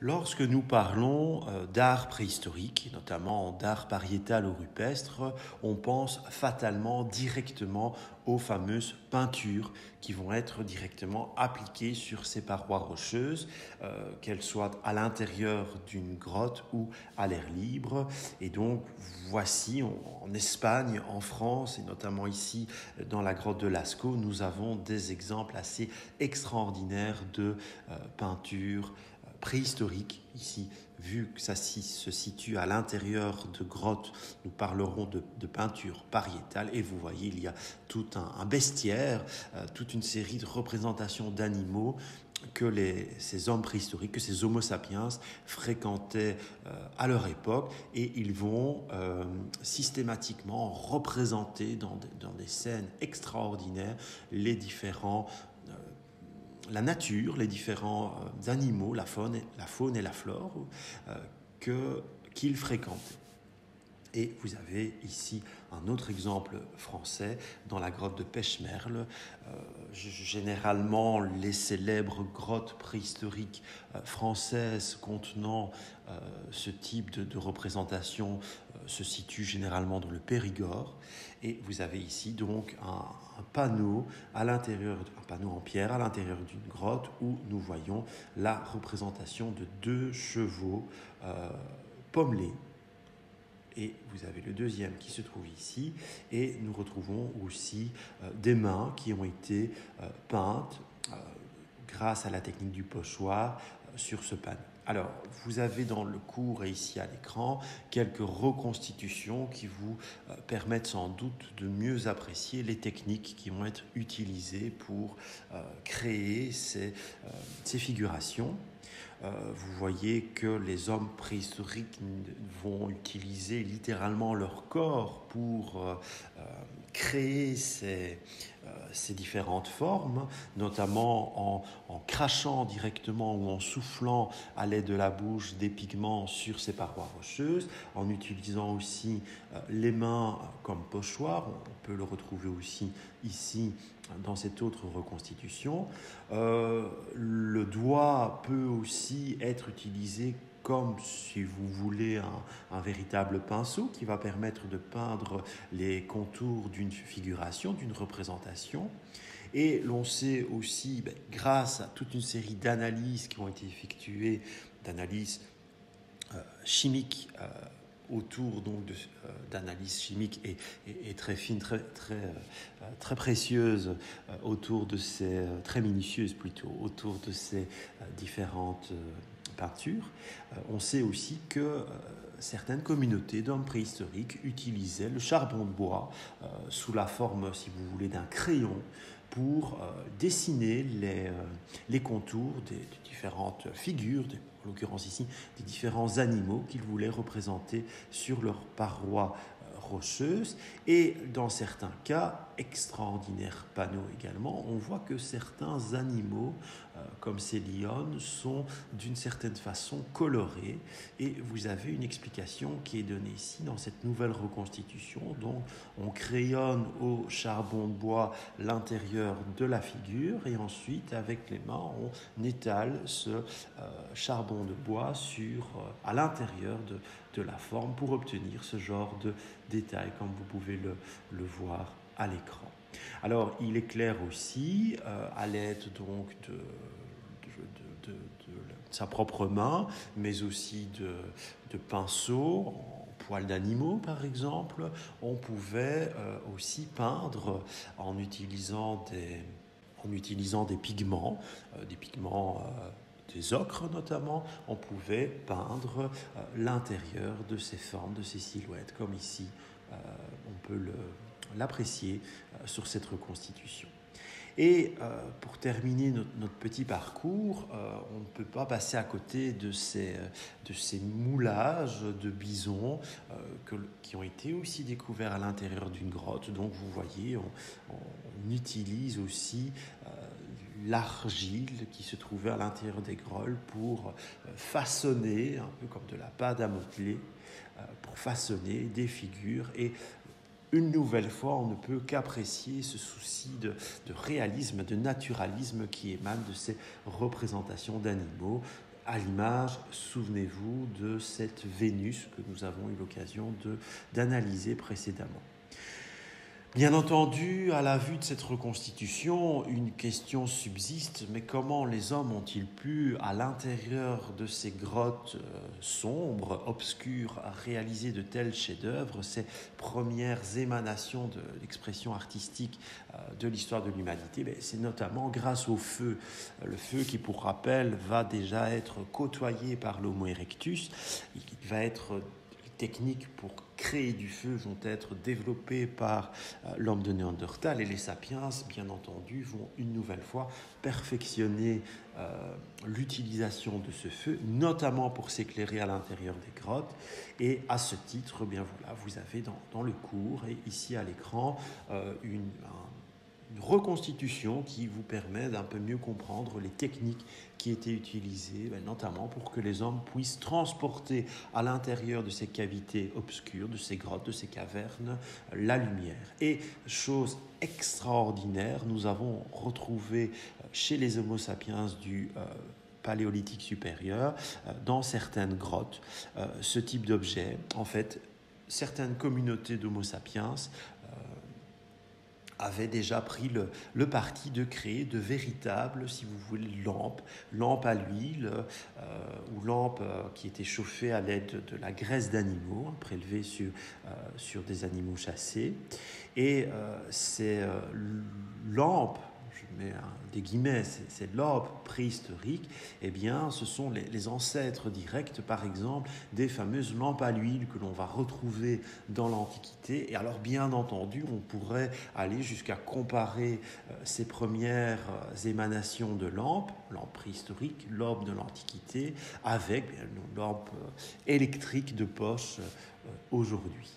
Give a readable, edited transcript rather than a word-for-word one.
Lorsque nous parlons d'art préhistorique, notamment d'art pariétal ou rupestre, on pense fatalement directement aux fameuses peintures qui vont être directement appliquées sur ces parois rocheuses, qu'elles soient à l'intérieur d'une grotte ou à l'air libre. Et donc voici, en Espagne, en France et notamment ici dans la grotte de Lascaux, nous avons des exemples assez extraordinaires de peintures préhistorique. Ici, vu que ça se situe à l'intérieur de grottes, nous parlerons de peinture pariétale. Et vous voyez, il y a tout un bestiaire, toute une série de représentations d'animaux que ces hommes préhistoriques, que ces homo sapiens fréquentaient à leur époque, et ils vont systématiquement représenter dans des scènes extraordinaires la nature, les différents animaux, la faune et la flore qu'ils fréquentaient. Et vous avez ici un autre exemple français dans la grotte de Pechmerle. Généralement, les célèbres grottes préhistoriques françaises contenant ce type de représentation se situent généralement dans le Périgord. Et vous avez ici donc un panneau en pierre à l'intérieur d'une grotte où nous voyons la représentation de deux chevaux pommelés. Et vous avez le deuxième qui se trouve ici. Et nous retrouvons aussi des mains qui ont été peintes grâce à la technique du pochoir sur ce panneau. Alors, vous avez dans le cours et ici à l'écran quelques reconstitutions qui vous permettent sans doute de mieux apprécier les techniques qui vont être utilisées pour créer ces figurations. Vous voyez que les hommes préhistoriques vont utiliser littéralement leur corps pour créer ces différentes formes, notamment en crachant directement ou en soufflant à l'aide de la bouche des pigments sur ces parois rocheuses, en utilisant aussi les mains comme pochoir. On peut le retrouver aussi ici dans cette autre reconstitution. Le doigt peut aussi être utilisé comme, si vous voulez, un véritable pinceau qui va permettre de peindre les contours d'une figuration, d'une représentation. Et l'on sait aussi, grâce à toute une série d'analyses qui ont été effectuées, d'analyses chimiques autour donc d'analyses chimiques et très fines, très précieuses autour de ces, très minutieuses plutôt, autour de ces différentes peintures. On sait aussi que certaines communautés d'hommes préhistoriques utilisaient le charbon de bois sous la forme, si vous voulez, d'un crayon pour dessiner les contours des différentes figures, en l'occurrence ici, des différents animaux qu'ils voulaient représenter sur leurs parois rocheuses. Et dans certains cas, extraordinaires panneaux également, on voit que certains animaux, comme ces lionnes, sont d'une certaine façon colorés. Et vous avez une explication qui est donnée ici dans cette nouvelle reconstitution. Donc, on crayonne au charbon de bois l'intérieur de la figure et ensuite, avec les mains, on étale ce charbon de bois à l'intérieur de la forme pour obtenir ce genre de détail, comme vous pouvez le voir à l'écran. Alors, il est clair aussi, à l'aide donc de sa propre main, mais aussi de pinceaux, en poils d'animaux par exemple, on pouvait aussi peindre en utilisant des pigments, des ocres notamment, on pouvait peindre l'intérieur de ces formes, de ces silhouettes, comme ici, on peut l'apprécier sur cette reconstitution. Et pour terminer notre petit parcours, on ne peut pas passer à côté de ces moulages de bisons qui ont été aussi découverts à l'intérieur d'une grotte. Donc vous voyez, on utilise aussi l'argile qui se trouvait à l'intérieur des grottes pour façonner, un peu comme de la pâte à modeler, pour façonner des figures. Et une nouvelle fois, on ne peut qu'apprécier ce souci de réalisme, de naturalisme qui émane de ces représentations d'animaux à l'image, souvenez-vous de cette Vénus que nous avons eu l'occasion d'analyser précédemment. Bien entendu, à la vue de cette reconstitution, une question subsiste, mais comment les hommes ont-ils pu, à l'intérieur de ces grottes sombres, obscures, réaliser de tels chefs-d'œuvre, ces premières émanations de l'expression artistique de l'histoire de l'humanité? C'est notamment grâce au feu. Le feu qui, pour rappel, va déjà être côtoyé par l'Homo erectus, il va être... Les techniques pour créer du feu vont être développées par l'homme de Néandertal, et les sapiens, bien entendu, vont une nouvelle fois perfectionner l'utilisation de ce feu, notamment pour s'éclairer à l'intérieur des grottes. Et à ce titre, bien voilà, vous avez dans le cours et ici à l'écran une reconstitution qui vous permet d'un peu mieux comprendre les techniques qui étaient utilisées, notamment pour que les hommes puissent transporter à l'intérieur de ces cavités obscures, de ces grottes, de ces cavernes, la lumière. Et chose extraordinaire, nous avons retrouvé chez les Homo sapiens du Paléolithique supérieur, dans certaines grottes, ce type d'objet. En fait, certaines communautés d'Homo sapiens avait déjà pris le parti de créer de véritables, si vous voulez, lampes à l'huile ou lampes qui étaient chauffées à l'aide de la graisse d'animaux, prélevée sur des animaux chassés. Et ces lampes, je mets des guillemets, ces lampes préhistoriques, eh bien, ce sont les ancêtres directs, par exemple, des fameuses lampes à l'huile que l'on va retrouver dans l'Antiquité. Et alors, bien entendu, on pourrait aller jusqu'à comparer ces premières émanations de lampes préhistoriques, lampes de l'Antiquité, avec nos lampes électriques de poche aujourd'hui.